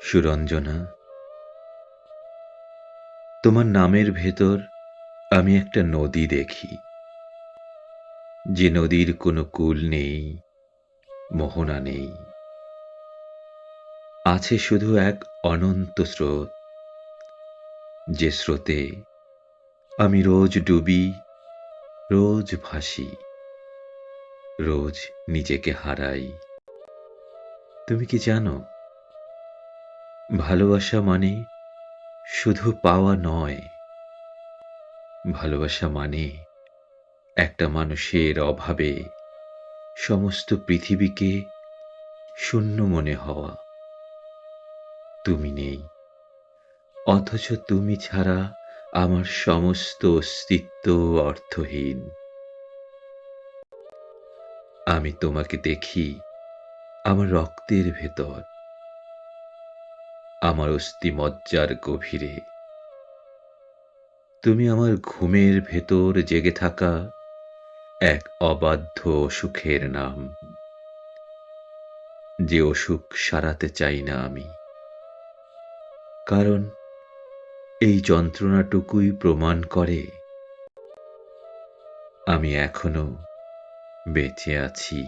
সুরঞ্জনা, তোমার নামের ভেতর আমি একটা নদী দেখি, যে নদীর কোনো কূল নেই, মোহনা নেই, আছে শুধু এক অনন্ত স্রোত। যে স্রোতে আমি রোজ ডুবি, রোজ ভাসি, রোজ নিজেকে হারাই। তুমি কি জানো, ভালোবাসা মানে শুধু পাওয়া নয়, ভালোবাসা মানে একটা মানুষের অভাবে সমস্ত পৃথিবীকে শূন্য মনে হওয়া। তুমি নেই, অথচ তুমি ছাড়া আমার সমস্ত অস্তিত্ব অর্থহীন। আমি তোমাকে দেখি আমার রক্তের ভেতর, আমার অস্থিমজ্জার গভীরে। তুমি আমার ঘুমের ভেতর জেগে থাকা এক অবাধ্য অসুখের নাম, যে অসুখ সারাতে চাই না আমি, কারণ এই যন্ত্রণাটুকুই প্রমাণ করে আমি এখনো বেঁচে আছি।